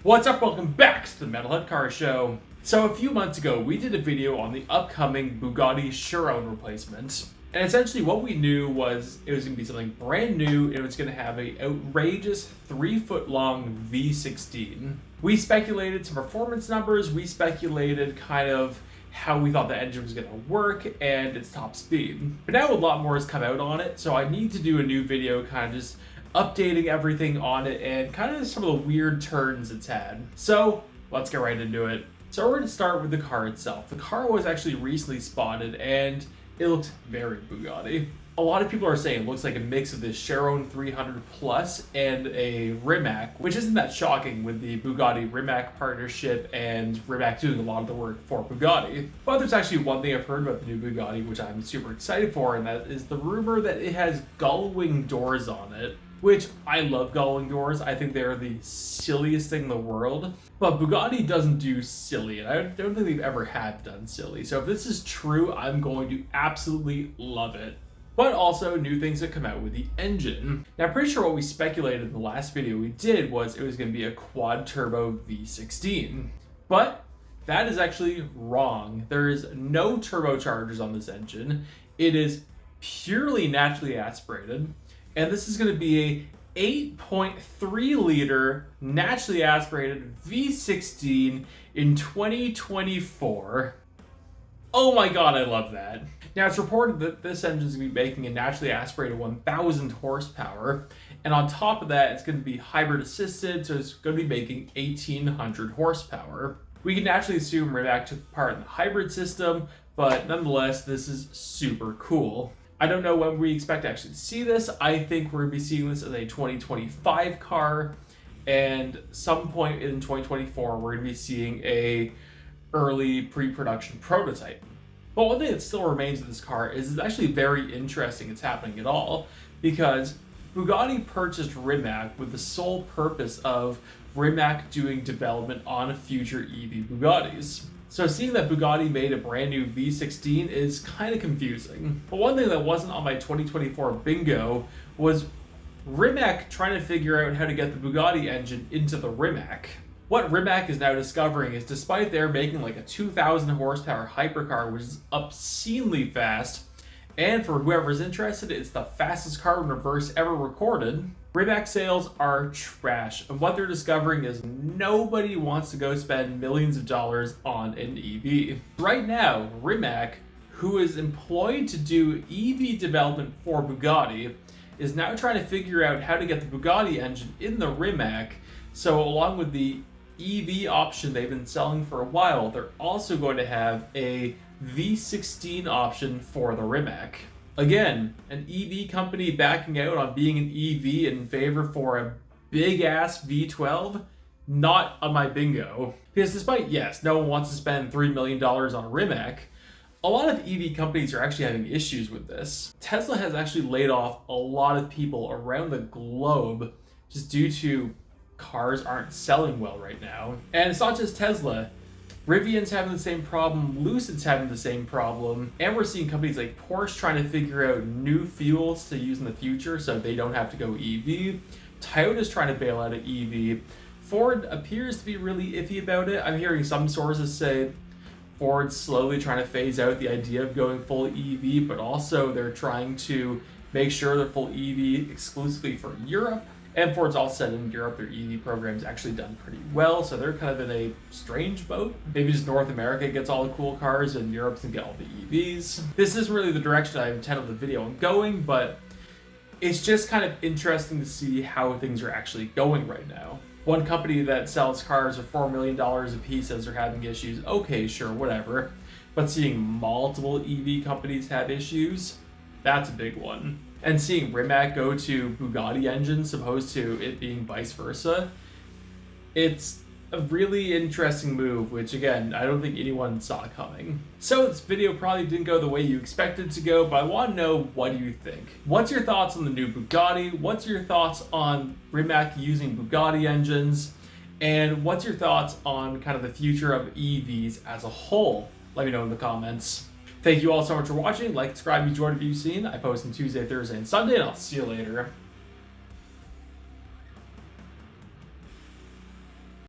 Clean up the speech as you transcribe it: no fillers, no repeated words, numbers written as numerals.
What's up? Welcome back to the Metalhead Car Show. So a few months ago, we did a video on the upcoming Bugatti Chiron replacement. And essentially what we knew was it was going to be something brand new. It was going to have an outrageous 3-foot-long V16. We speculated some performance numbers. We speculated kind of how we thought the engine was going to work and its top speed. But now a lot more has come out on it, so I need to do a new video kind of just updating everything on it and kind of some of the weird turns it's had. So let's get right into it. So we're going to start with the car itself. The car was actually recently spotted and it looks very Bugatti. A lot of people are saying it looks like a mix of the Chiron 300 Plus and a Rimac, which isn't that shocking with the Bugatti Rimac partnership and Rimac doing a lot of the work for Bugatti. But there's actually one thing I've heard about the new Bugatti which I'm super excited for, and that is the rumor that it has gull-wing doors on it. Which, I love gull-wing doors. I think they're the silliest thing in the world. But Bugatti doesn't do silly, and I don't think they've ever had done silly. So if this is true, I'm going to absolutely love it. But also new things that come out with the engine. Now, I'm pretty sure what we speculated in the last video we did was it was going to be a quad-turbo V16. But that is actually wrong. There is no turbochargers on this engine. It is purely naturally aspirated. And this is going to be a 8.3 liter naturally aspirated V16 in 2024. Oh my god, I love that. Now, it's reported that this engine is going to be making a naturally aspirated 1,000 horsepower. And on top of that, it's going to be hybrid assisted, so it's going to be making 1,800 horsepower. We can naturally assume Rimac took part in the hybrid system, but nonetheless, this is super cool. I don't know when we expect to actually see this. I think we're going to be seeing this as a 2025 car, and some point in 2024 we're going to be seeing a early pre-production prototype. But one thing that still remains with this car is it's actually very interesting it's happening at all, because Bugatti purchased Rimac with the sole purpose of Rimac doing development on future EV Bugattis. So seeing that Bugatti made a brand new V16 is kind of confusing. But one thing that wasn't on my 2024 bingo was Rimac trying to figure out how to get the Bugatti engine into the Rimac. What Rimac is now discovering is despite they're making like a 2,000 horsepower hypercar, which is obscenely fast, and for whoever's interested, it's the fastest car in reverse ever recorded, Rimac sales are trash, and what they're discovering is nobody wants to go spend millions of dollars on an EV. Right now, Rimac, who is employed to do EV development for Bugatti, is now trying to figure out how to get the Bugatti engine in the Rimac, so along with the EV option they've been selling for a while, they're also going to have a V16 option for the Rimac. Again, an EV company backing out on being an EV in favor for a big-ass V12? Not on my bingo. Because despite, yes, no one wants to spend $3 million on a Rimac, a lot of EV companies are actually having issues with this. Tesla has actually laid off a lot of people around the globe just due to cars aren't selling well right now. And it's not just Tesla. Rivian's having the same problem, Lucid's having the same problem, and we're seeing companies like Porsche trying to figure out new fuels to use in the future so they don't have to go EV. Toyota's trying to bail out of EV. Ford appears to be really iffy about it. I'm hearing some sources say Ford's slowly trying to phase out the idea of going full EV, but also they're trying to make sure they're full EV exclusively for Europe. And Ford's all said in Europe, their EV program's actually done pretty well, so they're kind of in a strange boat. Maybe just North America gets all the cool cars and Europe can get all the EVs. This isn't really the direction I intended the video on going, but it's just kind of interesting to see how things are actually going right now. One company that sells cars for $4 million a piece says they're having issues. Okay, sure, whatever. But seeing multiple EV companies have issues, that's a big one. And seeing Rimac go to Bugatti engines opposed to it being vice versa, it's a really interesting move, which again, I don't think anyone saw coming. So this video probably didn't go the way you expected it to go, but I want to know, what do you think? What's your thoughts on the new Bugatti? What's your thoughts on Rimac using Bugatti engines? And what's your thoughts on kind of the future of EVs as a whole? Let me know in the comments. Thank you all so much for watching. Like, subscribe, enjoy what you've seen. I post on Tuesday, Thursday, and Sunday, and I'll see you later.